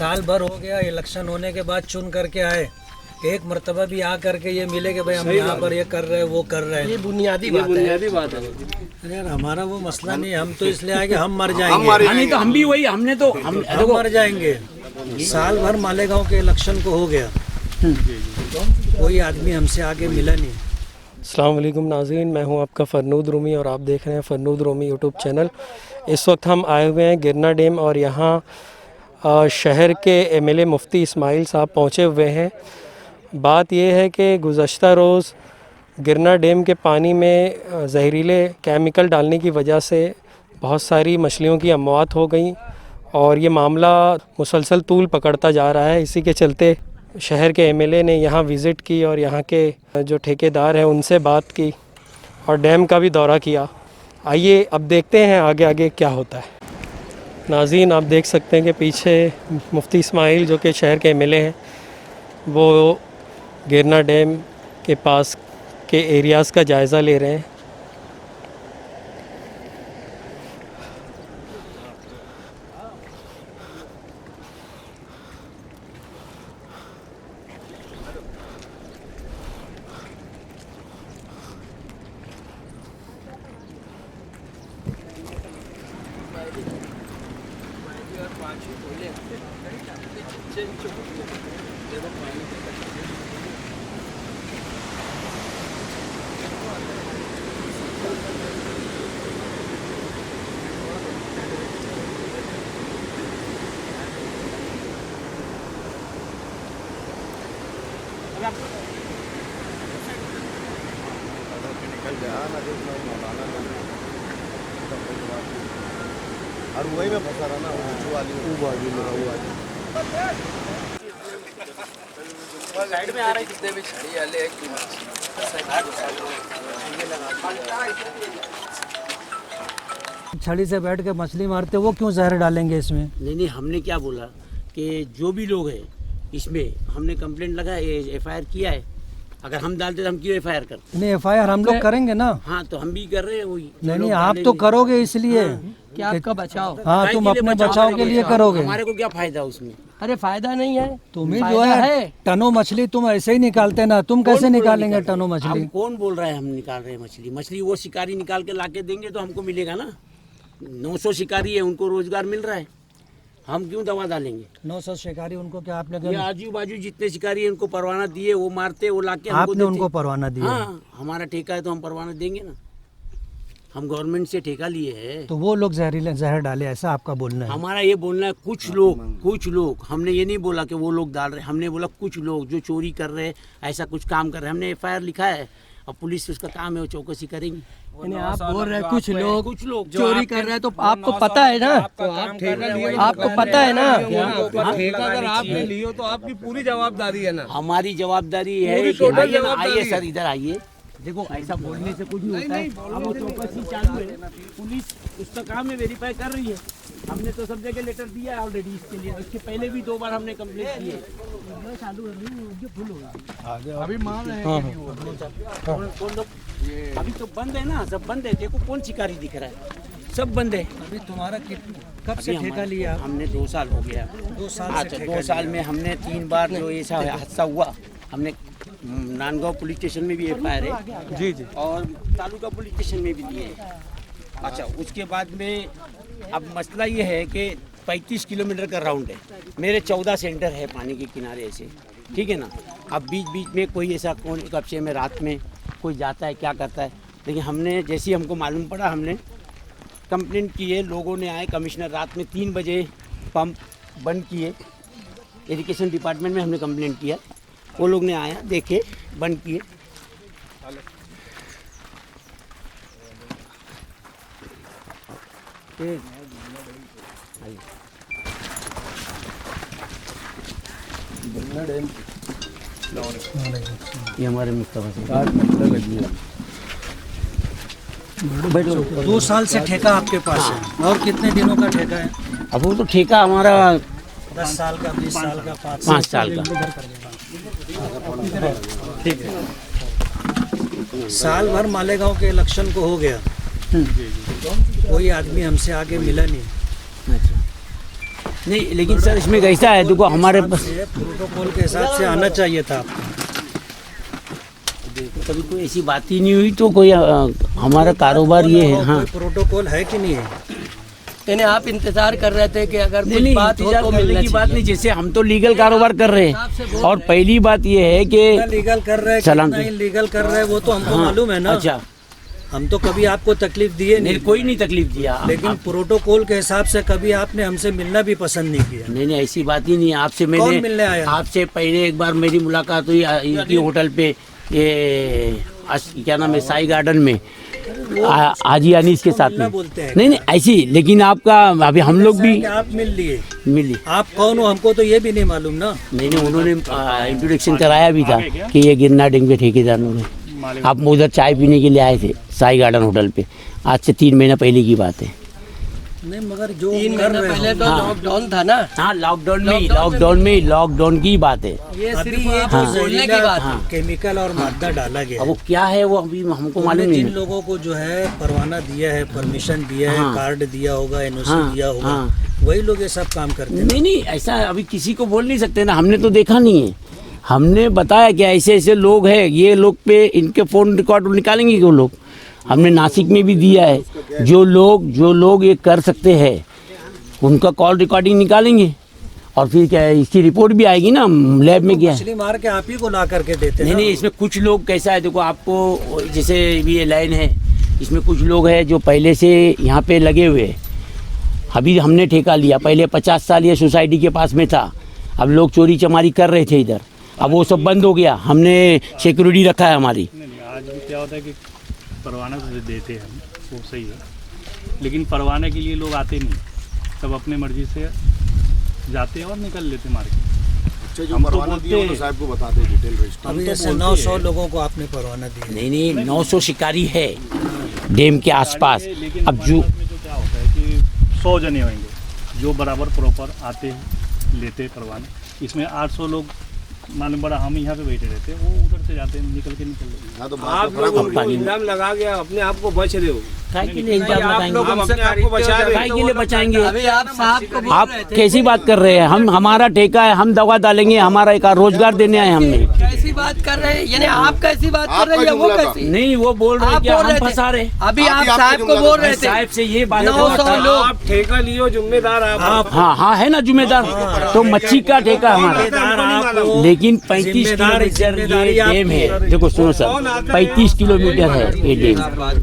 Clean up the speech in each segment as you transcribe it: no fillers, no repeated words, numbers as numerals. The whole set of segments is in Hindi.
साल भर हो गया इलेक्शन होने के बाद चुन करके आए, एक मर्तबा भी आ करके ये मिले कि भाई हम यहाँ पर ये कर रहे हैं वो कर रहे हैं। ये बुनियादी बात है। अरे यार हमारा वो मसला नहीं, हम तो इसलिए आए कि हम मर जाएंगे। नहीं तो हम भी वही, हमने तो हम मर जाएंगे। साल भर मालेगांव के इलेक्शन को हो गया, कोई आदमी हमसे आगे मिला नहीं। अस्सलाम वालेकुम नाज़रीन, मैं हूं आपका फ़रनूद रूमी और आप देख रहे हैं फ़रनूद रूमी यूट्यूब चैनल। इस वक्त हम आए हुए हैं गिरना डैम और यहाँ शहर के एमएलए मुफ्ती इस्माइल साहब पहुँचे हुए हैं। बात यह है कि गुज़श्ता रोज़ गिरना डैम के पानी में जहरीले केमिकल डालने की वजह से बहुत सारी मछलियों की अमवात हो गई और ये मामला मुसलसल तूल पकड़ता जा रहा है। इसी के चलते शहर के एमएलए ने यहाँ विज़िट की और यहाँ के जो ठेकेदार हैं उनसे बात की और डैम का भी दौरा किया। आइए अब देखते हैं आगे आगे क्या होता है। नाज़रीन आप देख सकते हैं कि पीछे मुफ्ती इस्माइल जो कि शहर के एमएलए हैं वो गिरना डैम के पास के एरियाज़ का जायज़ा ले रहे हैं। और वही में फंसा रहा ना साइड में आ रहा है कितने भी छड़ी वाले छड़ी से बैठ के मछली मारते, वो क्यों जहर डालेंगे इसमें? नहीं, हमने क्या बोला कि जो भी लोग हैं इसमें हमने कंप्लेंट लगा, एफआईआर किया है। अगर हम डालते तो हम क्यों एफआईआर करते? नहीं एफआईआर हम लोग करेंगे ना। हाँ तो हम भी कर रहे हैं वही। नहीं आप तो करोगे इसलिए कि आपका बचाओ। हाँ तुम अपने बचाव के लिए करोगे। हमारे को क्या फायदा उसमें? अरे फायदा नहीं है, तुम्हें जो है टनों मछली तुम ऐसे ही निकालते ना, तुम कैसे निकालेंगे टनों मछली? कौन बोल रहा है हम निकाल रहे हैं मछली? मछली वो शिकारी निकाल के लाके देंगे तो हमको मिलेगा ना। 900 शिकारी है, उनको रोजगार मिल रहा है, हम क्यों दवा डालेंगे? 900 शिकारी उनको क्या आपने ये आजू बाजू जितने शिकारी है उनको परवाना दिए, वो मारते वो लाके हमको आपने उनको परवाना दिया? हाँ हमारा ठेका है तो हम परवाना देंगे ना। हम गवर्नमेंट से ठेका लिए है तो वो लोग जहर डाले, ऐसा आपका बोलना है? हमारा ये बोलना है कुछ लोग, हमने ये नहीं बोला कि वो लोग डाल रहे, हमने बोला कुछ लोग जो चोरी कर रहे हैं, ऐसा कुछ काम कर रहे हैं। हमने एफआईआर लिखा है, अब पुलिस उसका काम है, वो चौकसी करेंगी। आप बोल रहे हैं कुछ लोग चोरी कर रहे हैं तो आपको पता है ना, आपको पता है ना। ठेका अगर आपने लियो तो आपकी पूरी जवाबदारी है ना। हमारी जवाबदारी है। आइए सर इधर आइए। देखो ऐसा बोलने से कुछ नहीं होता है। अब वो चौकसी चालू है, पुलिस उसका काम है, वेरीफाई कर रही है। हमने तो सब जगह लेटर दिया है ऑलरेडी इसके लिए। इसके पहले भी 2 बार हमने कंप्लेंट की है। चालू अभी मान रहे हैं अभी तो बंद है ना, सब बंद है। देखो कौन शिकारी दिख रहा है, सब बंद है। अभी तुम्हारा कब से ठेका लिया? हमने 2 साल हो गया। 2 साल अच्छा 2 साल में हमने 3 बार जो ऐसा हादसा हुआ, हमने नांदगांव पुलिस स्टेशन में भी एफआईआर है जी, और तालुका पुलिस स्टेशन में भी दिए है। अच्छा उसके बाद में अब मसला ये है कि 35 किलोमीटर का राउंड है, मेरे 14 सेंटर है पानी के किनारे ऐसे, ठीक है ना। अब बीच बीच में कोई ऐसा कौन कब्जे में रात में कोई जाता है क्या करता है, लेकिन हमने जैसे ही हमको मालूम पड़ा हमने कंप्लेंट की है। लोगों ने आए, कमिश्नर रात में 3 बजे पंप बंद किए। इरिगेशन डिपार्टमेंट में हमने कंप्लेंट किया, वो लोग ने आया, देखे, बंद किए। ये हमारे मुस्तफा से 2 साल से ठेका आपके पास है, और कितने दिनों का ठेका है? अब वो तो ठेका हमारा 10 साल का, 20 साल का, 5 साल का। ठीक है। साल भर मालेगांव के इलेक्शन को हो गया, कोई आदमी हमसे आगे मिला नहीं। नहीं, लेकिन सर इसमें कैसा है, देखो हमारे पास प्रोटोकॉल के हिसाब से आना चाहिए था। कभी कोई ऐसी बात ही नहीं हुई, तो कोई हमारा कारोबार ये है। हाँ, कोई प्रोटोकॉल है कि नहीं है? यानी आप इंतजार कर रहे थे कि अगर नहीं कुछ नहीं, बात हो इंतजार तो करने मिलना की बात चाहिए। नहीं, जैसे हम तो लीगल कारोबार कर रहे हैं, और पहली बात ये है कितना कि लीगल कर रहे हैं, सलाम कितना जी। इलीगल कर रहे हैं, वो तो हमको हाँ, मालूम है ना। अच्छा, हम तो कभी आपको तकलीफ दिए नहीं नहीं, कोई नहीं तकलीफ दिया, लेकिन प्रोटोकॉल के हिसाब से कभी आपने हमसे मिलना भी पसंद नहीं किया। नहीं नहीं, ऐसी बात ही नहीं है। आपसे कौन मिलने मैंने आया? आपसे पहले एक बार मेरी मुलाकात हुई इनकी होटल पे, ये क्या नाम है, साई गार्डन में, हाजी अनीस के साथ मिलना में। बोलते हैं। नहीं नहीं ऐसी, लेकिन आपका अभी हम लोग भी कि आप मिल लिए, मिली। आप कौन हो हमको तो ये भी नहीं मालूम ना। नहीं नहीं, उन्होंने इंट्रोडक्शन कराया भी था कि ये गिरना डेम के ठेकेदार होंगे। आप उधर चाय पीने के लिए आए थे साई गार्डन होटल पे, आज से 3 महीना पहले की बात है। नहीं, मगर जो 3 कर महीना रहे पहले हो, तो लॉकडाउन था ना। हाँ, लॉकडाउन की बात है। ये अभी सिर्फ ये आप जो बोलने की जहरीला बात है। केमिकल और मादा डाला गया अब वो क्या है वो अभी हमको मालूम उन्होंने नहीं जिन है। लोगों को जो है परवाना दिया है, परमिशन दिया है, हाँ। कार्ड दिया होगा, एनओसी हाँ, दिया होगा, हाँ। वही लोग ये सब काम करते हैं। नहीं नहीं, ऐसा अभी किसी को बोल नहीं सकते ना, हमने तो देखा नहीं है। हमने बताया कि ऐसे ऐसे लोग हैं, ये लोग पे इनके फ़ोन रिकॉर्ड निकालेंगे वो लोग। हमने नासिक में भी दिया है, जो लोग ये कर सकते हैं उनका कॉल रिकॉर्डिंग निकालेंगे, और फिर क्या है, इसकी रिपोर्ट भी आएगी ना लैब में क्या है। मछली मार के आप ही को ला करके देते नहीं हैं। नहीं, इसमें कुछ लोग कैसा है, देखो आपको जैसे ये लाइन है, इसमें कुछ लोग हैं जो पहले से यहाँ पे लगे हुए हैं। अभी हमने ठेका लिया, पहले 50 साल ये सोसाइटी के पास में था, अब लोग चोरी चमारी कर रहे थे इधर, अब वो सब बंद हो गया, हमने सिक्योरिटी रखा है हमारी। आज भी क्या होता है कि परवाना तो देते हैं हम, वो सही है, लेकिन परवाने के लिए लोग आते नहीं, सब अपने मर्जी से जाते हैं और निकल लेते मार्केट। अच्छा, जो हम तो परवाना बोलते दिए वो तो हैं। साहब को बताते डिटेल रजिस्टर। अभी तो ऐसे बोलते 900 हैं। लोगों को आपने परवाना दिया। नहीं नहीं, 900 शिकारी है डैम के आसपास। लेकिन अब जो हमारे में तो क्या होता है कि 100 जने होंगे जो बराबर प्रॉपर आते हैं, लेते हैं परवाने। इसमें 800 लोग मालूम पड़ा, हम यहाँ पे बैठे रहते हैं, वो उधर से जाते हैं, निकल के हाँ, तो आप लोग उनको इल्जाम लगा के अपने आप को बच रहे हो। काय के लिए इल्जाम आप लोग लगाएंगे? अपने आप को बचा रहे काय के लिए बचाएंगे? अभी आप साहब को बोल आप रहे थे। कैसी बात कर रहे हैं? हम हमारा ठेका है, हम दवा डालेंगे, हमारा एक रोजगार देने आए हमने। कैसी बात कर रहे हैं, यानी आप कैसी बात कर आपका रहे हैं, वो जुमला था। कैसी? नहीं, वो बोल रहे हैं आप कि बोल हम रहे थे। फंसा रहे। अभी आप आपका साहब को जुमला बोल था। रहे थे। साहब से ये बात 900 लोग। आप ठेका लियो, जिम्मेदार आप। हाँ हाँ, है ना जिम्मेदार, तो मच्छी का ठेका हमारा। जिम्मेदार आप, लेकिन 35 जिम्मेदारी किलोमीटर ये आपकी। डैम है। देखो सुनो सर, 35 किलोमीटर है ये डैम,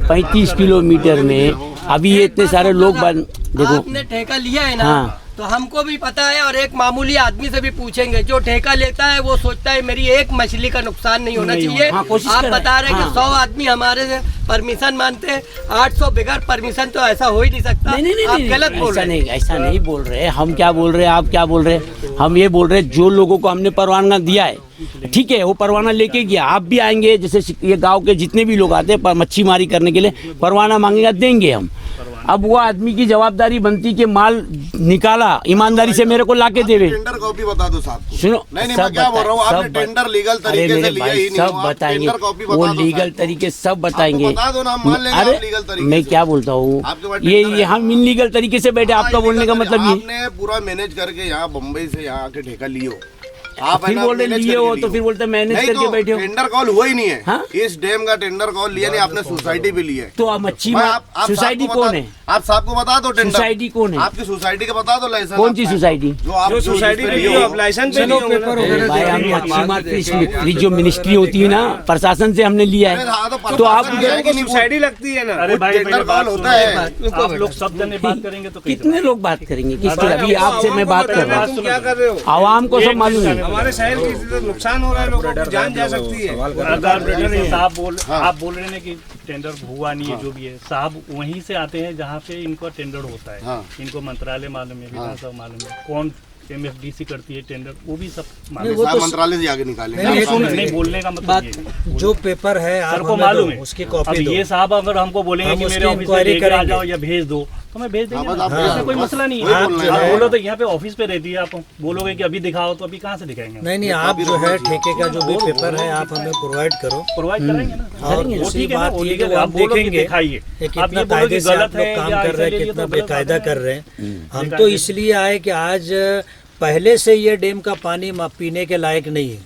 35 किलोमीटर में अभी ये इतने सारे लोग देखो। आपने ठेका लिया है ना, हाँ। तो हमको भी पता है, और एक मामूली आदमी से भी पूछेंगे, जो ठेका लेता है वो सोचता है मेरी एक मछली का नुकसान नहीं होना नहीं चाहिए। हाँ, कोशिश आप कर रहे बता रहे हैं हैं। कि 100 आदमी हमारे से परमिशन मानते हैं, 800 बगैर परमिशन, तो ऐसा हो ही नहीं सकता। नहीं नहीं नहीं, आप नहीं, गलत बोल ऐसा रहे नहीं, ऐसा नहीं बोल रहे। हम क्या बोल रहे हैं, आप क्या बोल रहे हैं? हम ये बोल रहे हैं जो लोगों को हमने परवाना दिया है, ठीक है, वो परवाना लेके गया। आप भी आएंगे, जैसे ये गांव के जितने भी लोग आते हैं मच्छी मारी करने के लिए, परवाना मांगेगा, देंगे हम। अब वो आदमी की जवाबदारी बनती कि माल निकाला ईमानदारी से मेरे को लाके देवे। टेंडर कॉपी बता दो साहब को। सुनो, नहीं मैं क्या बोल रहा हूँ, आपने टेंडर लीगल तरीके से लिया ही नहीं सब हो, आप बताएंगे, टेंडर कॉपी वो बता दो लीगल साहब। तरीके सब बताएंगे। आप बता दो ना, हम मान लेंगे आप लीगल तरीके मैं से। क्या बोलता हूँ, आपके पास ये टेंडर है। हम इनलीगल तरीके से बैठे, आपका बोलने का मतलब ये। आपने पूरा मैनेज करके यहाँ बम्बई से यहाँ आके ठेका लियो, आप फिर बोल रहे लिए हो, तो फिर बोलते मैनेज करके बैठे हो। टेंडर कॉल हुआ ही नहीं है। हाँ? इस डैम का टेंडर कॉल लिया नहीं आपने, सोसाइटी पे लिया है। तो आप मच्छी भाई, मार सोसाइटी कौन है? आप साहब को बता दो टेंडर। सोसाइटी कौन है? आपकी सोसाइटी का बता दो लाइसेंस। कौन सी सोसाइटी? जो सोसाइटी में लियो, आप लाइसेंस पे लियो ना। भाई हम मच्छी मार फिश जो मिनिस्ट्री होती है ना, प्रशासन से हमने लिया है, तो आप सोसाइटी लगती है ना। अरे भाई टेंडर मेरी बात कॉल सुनो। होता है। आप लोग सब जने बात करेंगे तो कैसे कितने लोग बात करेंगे किसके? अभी आपसे मैं बात कर रहा हूँ, तुम क्या कर रहे हो? आवाम को सब मालूम है। हमारे शहर की नुकसान हो रहा है, लोगों की जान जा सकती है। अगर साहब आप बोल रहे हैं कि टेंडर हुआ नहीं है, जो भी है, साहब वहीं से आते हैं जहाँ पे इनका टेंडर होता है। हाँ। इनको मंत्रालय मालूम है, विधानसभा मालूम है, कौन MFDC करती है टेंडर, वो भी सब नहीं, मालूम वो है। तो मंत्रालय से आगे निकालेंगे। नहीं, आप सामने नहीं, बोलने का मतलब ये है। जो पेपर है सर आप को हमें मालूम दो, है। उसकी अब कॉपी दो। ये साहब अगर हमको बोलेंगे हम कि उसकी मेरे ऑफिस में इंक्वायरी लेकर आ करेंगे। जाओ या भेज दो, तो मैं भेज देंगे बस ना। आप इसमें कोई मसला नहीं वही है। बोलना है। आप बोलो तो यहाँ पे ऑफिस पे रहती है, आप बोलोगे कि अभी दिखाओ तो अभी कहाँ से दिखाएंगे? नहीं नहीं, आप जो है ठेके का जो भी पेपर है आप हमें प्रोवाइड करो, प्रोवाइड कराएंगे ना। और वो दूसरी ठीक है ना, बात वो ये ठीक कि है, वो आप आप बोलो कि देखेंगे दिखाइए। कि आप कितना ये बोलो कायदे कि से आप गलत लोग है काम या कर ऐसे रहे ले हैं, लिए कितना तो गलत बेकायदा बात कर रहे हैं। हम तो इसलिए आए कि आज पहले से ये डैम का पानी पीने के लायक नहीं है।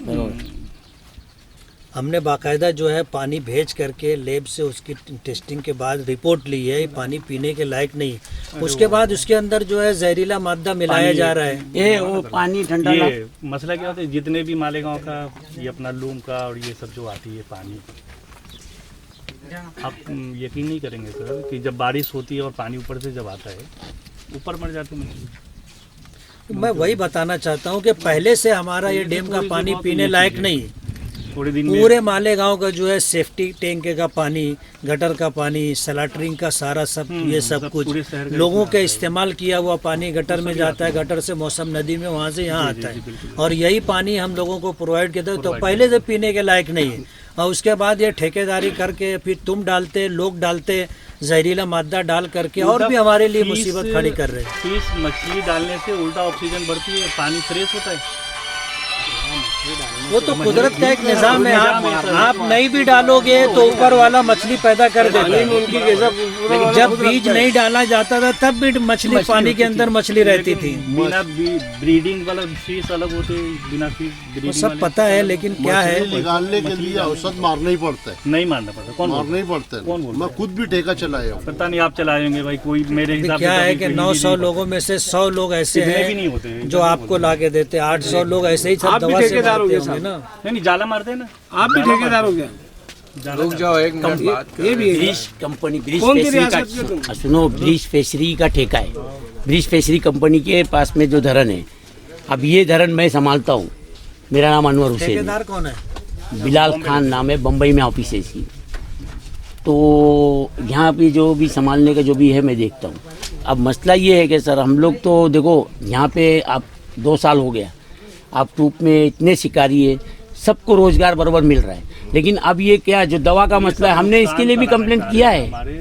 हमने बाकायदा जो है पानी भेज करके लैब से उसकी टेस्टिंग के बाद रिपोर्ट ली है, ये पानी पीने के लायक नहीं। उसके बाद उसके अंदर जो है जहरीला मादा मिलाया जा रहा है। ये वो पानी ठंडा ये मसला क्या होता है, जितने भी मालेगांव का ये अपना लूम का और ये सब जो आती है पानी, आप यकीन नहीं करेंगे सर कि जब बारिश होती है और पानी ऊपर से जब आता है ऊपर मर जाती मछली। मैं वही बताना चाहता हूँ कि पहले से हमारा ये डैम का पानी पीने लायक नहीं है। थोड़े दिन में पूरे मालेगांव का जो है सेफ्टी टैंक का पानी, गटर का पानी, सलाटरिंग का सारा सब ये सब कुछ पूरे शहर का लोगों के इस्तेमाल किया हुआ पानी गटर में जाता है, गटर से मौसम नदी में वहाँ से यहाँ आता है, और यही पानी हम लोगों को प्रोवाइड किया तो पहले से पीने के लायक नहीं है। और उसके बाद ये ठेकेदारी करके फिर तुम डालते, लोग डालते, जहरीला मादा डाल करके और भी हमारे लिए मुसीबत खड़ी कर रहे हैं। फीस मछली डालने से उल्टा ऑक्सीजन बढ़ती है, पानी फ्रेश होता है। वो तो कुदरत का एक निजाम है। आप नहीं भी डालोगे तो ऊपर वाला मछली पैदा कर देता है। लेकिन जब बीज नहीं डाला जाता था तब भी मछली पानी के अंदर मछली रहती थी। बिना ब्रीडिंग वाला फीस अलग होते, बिना फीस वो ब्रीडिंग सब पता है, लेकिन क्या है निकालने के लिए औसत मारना ही पड़ता है, नहीं मानना पड़ता। कौन मारना ही पड़ता है। कौन बोल मैं खुद भी ठेका चलाया हूँ। पता नहीं आप चलाएंगे भाई, कोई मेरे हिसाब से क्या है कभी कि कहीं 900 भी लोगों में से 100 लोग ऐसे इतने भी नहीं हैं होते हैं, जो आपको ला के देते, 800 लोग ऐसे ही सब दवा से मारते होंगे ना। नहीं जाला मारते हैं ना। आप भी ठेकेदार हो गया? रुक जाओ एक मिनट बात ये भी है ब्रिज कंपनी, ब्रिज कौन सी फिशरी रियासत के तुम? का सुनो, ब्रिज फिशरी का ठेका है। ब्रिज फिशरी कंपनी के पास में जो धरन है, अब ये धरन मैं संभालता हूँ। मेरा नाम अनवर हुसैन है, ठेकेदार कौन है? बिलाल खान नाम है, बम्बई में ऑफिस है इसकी। तो यहाँ पे जो भी संभालने का जो भी है मैं देखता हूँ। अब मसला ये है कि सर हम लोग तो देखो यहाँ पे आप 2 साल हो गया, आप टूप में इतने शिकारी है, सबको रोजगार बराबर मिल रहा है, लेकिन अब ये क्या जो दवा का मसला है, हमने इसके लिए भी कंप्लेंट किया है। हमारे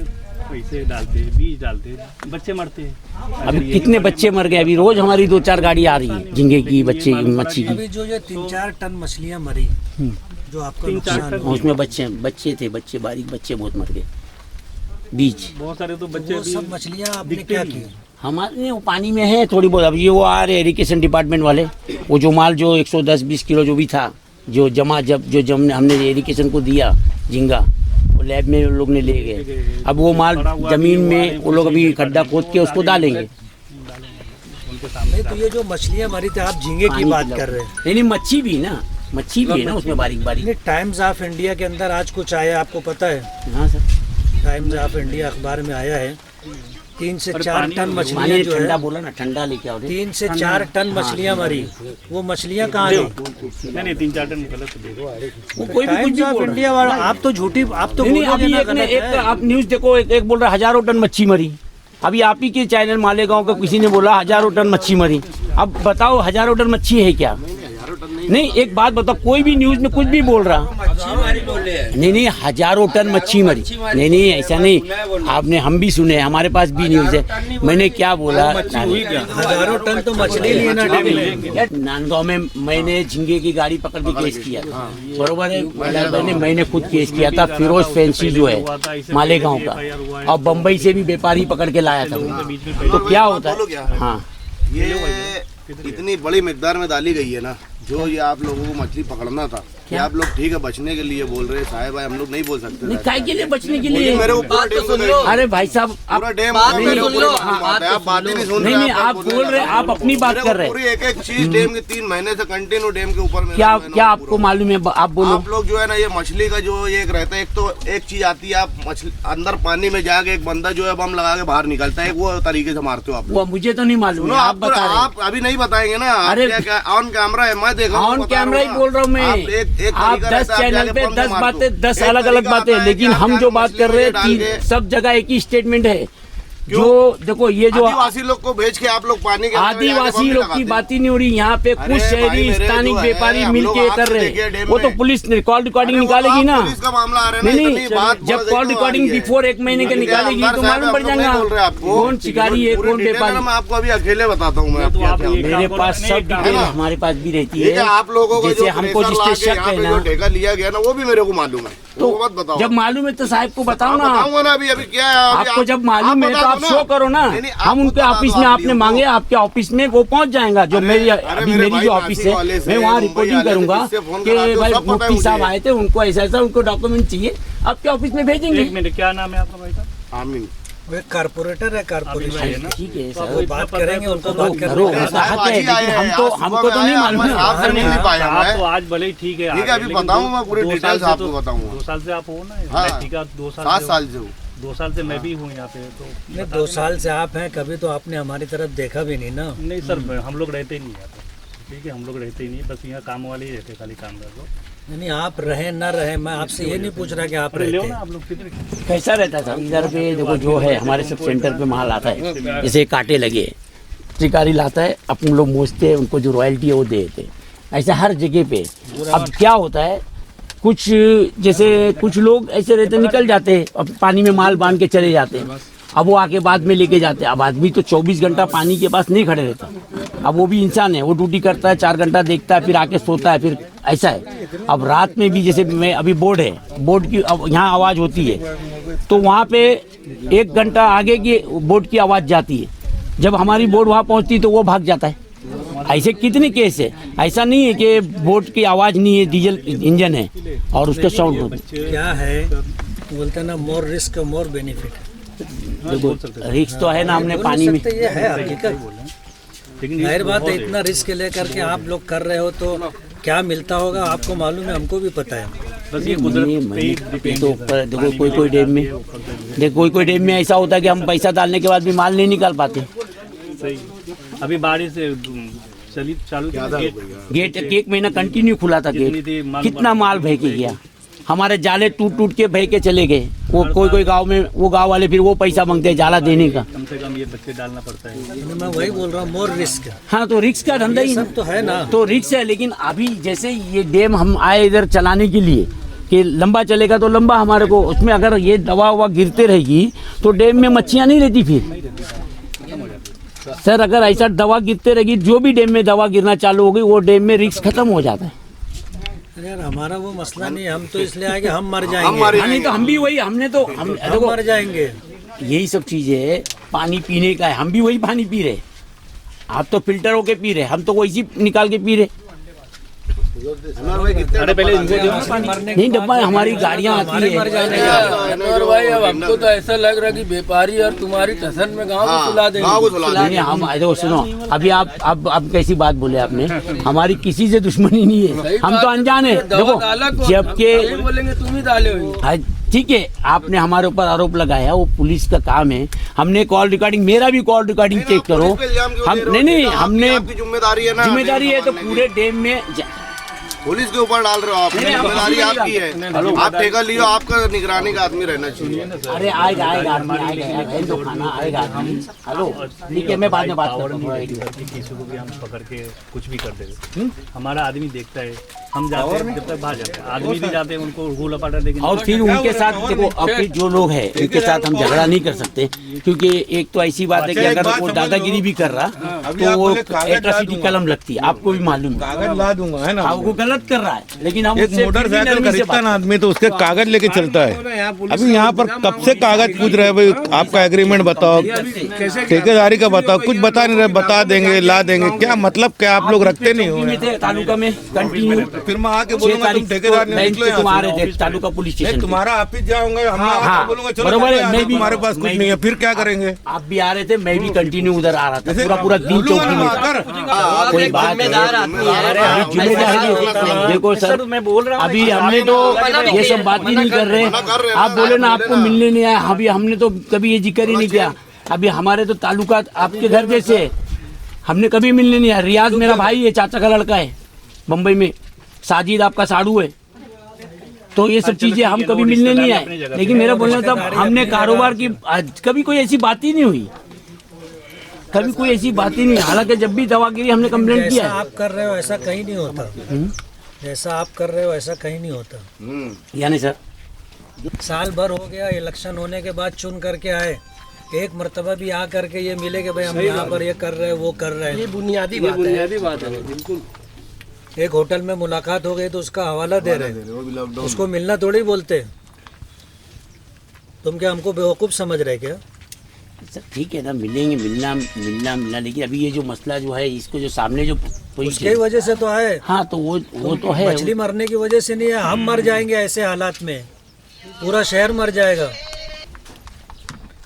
पैसे डालते हैं, बीज डालते हैं, बच्चे मरते हैं। अभी कितने बच्चे मर गए, अभी रोज हमारी 2-4 गाड़ी आ रही है झींगे की, बच्चे मच्छी की। अभी जो 3-4 टन मछलियाँ मरी जो आपका 3-4 नुकसान टन। हुआ। उसमें बच्चे थे, बच्चे बारीक बच्चे बहुत मर गए बीज। बहुत सारे तो बच्चे वो अभी सब मछलियाँ आपने दिखते क्या नहीं की? हैं। हमारे वो पानी में है थोड़ी बहुत। अब ये वो आ रहे इरिगेशन डिपार्टमेंट वाले, वो जो माल जो 110-20 किलो जो भी था, जो हमने इरिगेशन को दिया झींगा, वो लैब में लोग ने ले गए। अब वो माल जमीन में वो लोग अभी खड्डा खोद के उसको डालेंगे। नहीं तो ये जो मछलियाँ मरी थी, आप झींगे की बात कर रहे हैं। नहीं मच्छी भी ना, मच्छी भी है ना उसमें बारीक बारीक। नहीं, टाइम्स ऑफ इंडिया के अंदर आज कुछ आया, आपको पता है? हाँ सर, टाइम्स ऑफ इंडिया अखबार में आया है 3 से 4 टन मछलियाँ पानी जो ठंडा है, बोला ना, ठंडा लेके आओ। 3 से 4 टन मछलियाँ मरी। वो मछलियाँ कहाँ गई? नहीं 3-4 टन गलत देखो। वो कोई भी कुछ टाइम्स भी ऑफ बोल रहा इंडिया वाला आप तो झूठी, आप तो है। नहीं बोलोगे अभी ना एक ने गलत एक है। आप न्यूज देखो, एक बोल रहा है 1000 टन मच्छी मरी। अभी आप ही के चैनल मालेगांव का किसी ने बोला 1000 टन मच्छी मरी। अब बताओ 1000 टन मच्छी है क्या? नहीं एक बात बताओ, कोई भी न्यूज में कुछ भी बोल रहा, नहीं 1000 टन मच्छी मरी। नहीं ऐसा नहीं, आपने हम भी सुने, हमारे पास भी न्यूज है। मैंने क्या बोला, 1000 टन तो मछली नहीं है ना डेली। नांदगांव में मैंने झींगे की गाड़ी पकड़ के केस किया था, बरोबर है। मैंने खुद केस किया था, फिरोज फैंसी जो है मालेगांव का, और बम्बई से भी व्यापारी पकड़ के लाया था। तो क्या होता है, हाँ ये इतनी बड़ी मिकदार में डाली गई है ना, जो ये आप लोगों को मछली पकड़ना था, कि आप लोग ठीक है बचने के लिए बोल रहे हैं साहब, भाई हम लोग नहीं बोल सकते। नहीं काय के लिए बचने के लिए? मेरे को पूरा डैम को अरे भाई साहब आप पूरा डैम बात मेरे तो ऊपर सुन लो, बात है, आप बात ही नहीं सुन नहीं रहे। नहीं आप बोल रहे, आप अपनी बात कर रहे हैं। पूरी एक चीज डैम के 3 महीने से कंटिन्यू डैम के ऊपर में क्या क्या आपको मालूम है? आप बोलो। आप लोग जो है ना, ये मछली का जो ये एक रहता है, एक तो एक चीज आती है, आप मछली अंदर पानी में जाके एक बंदा जो है बम लगा के बाहर निकलता है, वो तरीके से मारते हो आप। वो मुझे तो नहीं मालूम है, आप बता रहे हैं। आप अभी नहीं बताएंगे ना। अरे ऑन कैमरा है, मैं देख रहा हूँ, ऑन कैमरा ही बोल रहा हूँ मैं। आप 10 चैनल पे 10 बातें, 10 अलग अलग बातें, लेकिन हम जो बात कर रहे हैं सब जगह एक ही स्टेटमेंट है जो देखो ये जो आदिवासी लोग को भेज के आप लोग पानी के अंदर जाके आदिवासी बम लोग की लगाते बात ही नहीं हो रही। यहाँ पे अरे कुछ भाई शहरी मेरे स्थानिक जो है, व्यापारी हम मिल लोग के हाथ कर से रहे देखिए हैं, डैम वो तो में। पुलिस कॉल रिकॉर्डिंग अरे वो निकालेगी आप ना। पुलिस का मामला आ रहा है ना, नहीं इतनी बात जब बोल कॉल रही रिकॉर्डिंग है। बिफोर 1 महीने के निकालेगी तो मालूम पड़ जाएगा कौन शिकारी है कौन व्यापारी। मैं आपको अभी अकेले बताता हूँ मैं तो आप आपको एक मेरे काम पास करो, सब एक काम डिटेल करो। हमारे पास भी रहती ठीक है। है। आप लोगों को जैसे जो हमको प्रेशर जिससे ला के शक यहाँ है पे ना, जो ठेका लिया गया ना वो भी मेरे को मालूम है, वो मत बताओ। जब मालूम है तो साहब को बताओ ना। बताऊंगा ना अभी क्या है अभी आपको आप- जब मालूम आप है तो बता आप दो शो करो ना। नहीं, नहीं, आप हम उनके बता दो ऑफिस में आप आपने लोगों मांगे, को। आपके ऑफिस में वो पहुंच जाएगा। जो मेरी अरे अभी मेरे मेरी भाई जो ऑफिस नासिक वाले है से, मैं वहाँ मुंबई रिपोर्टिंग वाले से करूंगा जिससे फोन कि कराते हो, भाई सब पता है मुफ्ती साहब मुझे। आए थे, उनको ऐसा ऐसा उनको डॉक्यूमेंट चाहिए, आपके ऑफिस में भेजेंगे। एक मिनट, क्या नाम है आपका भाई साहब? आमीन। वो एक कारपोरेटर है, कारपोरेशन। ठीक है तो सर, आपको वो इतना बात पता है करेंगे, तो उनको करो, बात करो, करेंगे। ऐसा हक है, आज ही आए लेकिन हैं, हमको आज सुबह हमको तो में नहीं आए, मालूम आज है। आपसे मिल नहीं पाया आप मैं। तो आज भले ही ठीक है, ठीक है, अभी बताऊंगा पूरी डिटेल्स आपको बताऊंगा। 2 साल से आप हो ना, हाँ। मैं ठीक है 2 साल 7 से साल से हूँ। 2 साल से मैं भी हूँ यहाँ पे, तो नहीं, 2 साल से आप हैं, कभी तो आपने हमारी तरफ देखा भी नहीं ना। नहीं सर, हम लोग रहते ही नहीं यहाँ पे, ठीक है, हम लोग रहते ही नहीं, बस यहाँ काम वाले ही रहते, खाली काम कर दो। नहीं, आप रहे ना रहे, मैं आपसे ये नहीं पूछ रहा कि आप अरे रहते लो ना हैं। आप लोग कितने कैसा रहता था इधर पे देखो, जो है हमारे सब सेंटर पे माल आता है, जैसे कांटे लगे शिकारी लाता है, अपन लोग मोचते हैं, उनको जो रॉयल्टी है वो दे देते हैं। ऐसा हर जगह पे। अब क्या होता है, कुछ जैसे कुछ लोग ऐसे रहते निकल जाते हैं, अब पानी में माल बांध के चले जाते हैं, अब वो आके बाद में लेके जाते हैं। अब आदमी तो 24 घंटा पानी के पास नहीं खड़े रहता, अब वो भी इंसान है, वो ड्यूटी करता है, 4 घंटा देखता है, फिर आके सोता है, फिर ऐसा है। अब रात में भी जैसे मैं अभी बोर्ड है, बोर्ड की अब यहाँ आवाज़ होती है तो वहाँ पे 1 घंटा आगे की बोर्ड की आवाज़ जाती है, जब हमारी बोर्ड वहाँ पहुँचती है तो वो भाग जाता है। ऐसे कितने केस है, ऐसा नहीं है कि बोट की आवाज़ नहीं है, डीजल इंजन है और उसका साउंड। क्या है बोलते हैं ना, मोर रिस्क मोर बेनिफिट। रिस्क तो है ना, हमने पानी में। ये है हकीकत, लेकिन जाहिर बात है, इतना रिस्क लेकर के आप लोग कर रहे हो तो क्या मिलता होगा आपको मालूम है, हमको भी पता है। बस ये नहीं, कुदरत पे ही मैंने डिपेंड तो ऊपर देखो, कोई डैम में देखो, कोई डैम में ऐसा होता है कि हम पैसा डालने के बाद भी माल नहीं निकाल पाते। सही। अभी बारिश से चालू गेट 1 महीना कंटिन्यू खुला था जितनी थी गेट, माल कितना माल बह के गया, हमारे जाले टूट टूट के बह के चले गए। वो कोई गांव में, वो गांव वाले फिर वो पैसा मांगते हैं जाला देने का। कम से कम ये बच्चे डालना पड़ता है। मैं वही बोल रहा हूँ, मोर रिस्क। हाँ, तो रिक्स का धंधा ही सब तो है ना। तो रिक्स है, लेकिन अभी जैसे ये डैम हम आए इधर चलाने के लिए कि लंबा चलेगा तो लंबा हमारे को, उसमें अगर ये दवा ववा गिरते रहेगी तो डैम में मच्छियाँ नहीं रहती फिर। सर अगर ऐसा दवा गिरते रहेगी, जो भी डैम में दवा गिरना चालू हो गई वो डैम में रिक्स खत्म हो जाता है। अरे यार हमारा वो मसला नहीं है, हम तो इसलिए आए कि हम मर हम जाएंगे। मर हाँ, नहीं तो हम भी वही, हमने तो हम हम देखो मर जाएंगे। यही सब चीजें पानी पीने का है, हम भी वही पानी पी रहे। आप तो फिल्टर होके पी रहे, हम तो वैसी निकाल के पी रहे। अरे पहले इनको नहीं, डब्बा हमारी गाड़ियाँ आती है। अनवर भाई, अब हमको तो ऐसा लग रहा है कि व्यापारी और तुम्हारी टसन में गाँव को सुला देंगे। हाँ, वो सुला नहीं, नहीं, हम देखो सुनो, अभी आप अब कैसी बात बोले आपने, हमारी किसी से दुश्मनी नहीं है, हम तो अनजान है। देखो जबकि बोलेंगे तुम ही डाले हुए। ठीक है, आपने हमारे ऊपर आरोप लगाया, वो पुलिस का काम है। हमने कॉल रिकॉर्डिंग, मेरा भी कॉल रिकॉर्डिंग चेक करो। हम नहीं, हमने आपकी जिम्मेदारी है ना, जिम्मेदारी है तो पूरे डैम में पुलिस के ऊपर डाल रहे हो आप, जिम्मेदारी आपकी है। आप ठेका लियो, आपका निगरानी का आदमी रहना चाहिए। अरे आएगा आदमी, आएगा यार, है तो खाना आएगा आदमी। हेलो, ठीक है, मैं बाद में बात करता हूँ। किसी को भी हम पकड़ के कुछ भी कर देते, हमारा आदमी देखता है, हम जाते हैं जब तक भाग जाते हैं, आदमी भी जाते हैं, उनको गोला पाटा देंगे। और फिर उनके साथ देखो, अब फिर जो लोग हैं उनके साथ हम झगड़ा नहीं कर सकते, क्योंकि एक तो ऐसी बात है कि अगर वो दादागिरी भी कर रहा तो वो एट्रोसिटी कलम लगती है, आपको भी मालूम है। कागज ला दूंगा, है ना। हाँ, वो गलत कर रहा है, लेकिन हम एक उससे फिर भी मोटरसाइकिल नरमी से खरीदता बात ना आदमी तो उसके कागज लेके चलता है। अभी यहाँ पर कब से कागज पूछ रहे हैं, भाई आपका एग्रीमेंट बताओ, ठेकेदारी का बताओ, कुछ बता नहीं रहे, बता देंगे ला देंगे, क्या मतलब, क्या आप लोग रखते नहीं हो? में थे तालुका में कंटिन्यू फिर मैं आके बोलूंगा तुम ठेकेदार नहीं निकलो यहाँ से। तुम्हारे थे तालुका पुलिस नहीं, स्टेशन। तुम्हारा ऑफिस जाऊंगा, हम हाँ, आके बोलूंगा चलो बरोबर है, जाते हैं, मैं भी- तुम्हारे पास कुछ मैं नहीं है, भी- फिर क्या करेंगे? आप भी आ रहे थे, मैं भी कंटिन्यू उधर आ रहा था, जैसे पूरा दिन बोलूंगा चौकी ना में आकर, कोई बात जिम्मेदार है। आदमी है। अरे जिम्मेदार देखो सर, मैं बोल रहा हूँ अभी हमने तो ये सब बात ही नहीं कर रहे। आप बोले ना आपको मिलने नहीं आया, अभी हमने तो कभी ये जिक्र ही नहीं किया। अभी हमारे तो तालुका आपके घर जैसे है, हमने कभी मिलने नहीं आया। रियाज मेरा भाई है, चाचा का लड़का है, मुंबई में। साजिद आपका साड़ू है, तो ये सब चीजें हम कभी मिलने नहीं आए, लेकिन मेरा बोलना था हमने कारोबार की आज कभी कोई ऐसी बात ही नहीं हुई, कभी कोई ऐसी बात ही नहीं। हालांकि जब भी दवागिरी हमने कंप्लेंट किया जैसा है, आप कर रहे हो ऐसा कहीं नहीं होता, जैसा आप कर रहे हो ऐसा कहीं नहीं होता। यानी सर साल भर हो गया, इलेक्शन होने के बाद चुन करके आए, एक मर्तबा भी आ करके ये मिले कि भाई हम यहाँ पर ये कर रहे हैं वो कर रहे हैं। बुनियादी बात है। बिल्कुल। एक होटल में मुलाकात हो गई तो उसका हवाला दे रहे हैं, उसको मिलना थोड़ी बोलते हैं। तुम क्या हमको बेवकूफ़ समझ रहे क्या? सर ठीक है ना, मिलेंगे, मिलना, लेकिन अभी ये जो मसला जो है इसको जो सामने जो उसके वजह से तो आए। हाँ तो वो तो है, मछली मरने की वजह से नहीं है, हम मर जाएंगे ऐसे हालात में, पूरा शहर मर जाएगा।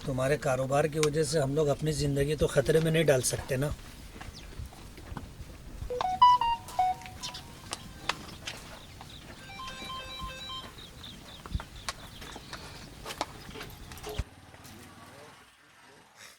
तुम्हारे कारोबार की वजह से हम लोग अपनी ज़िंदगी तो खतरे में नहीं डाल सकते ना।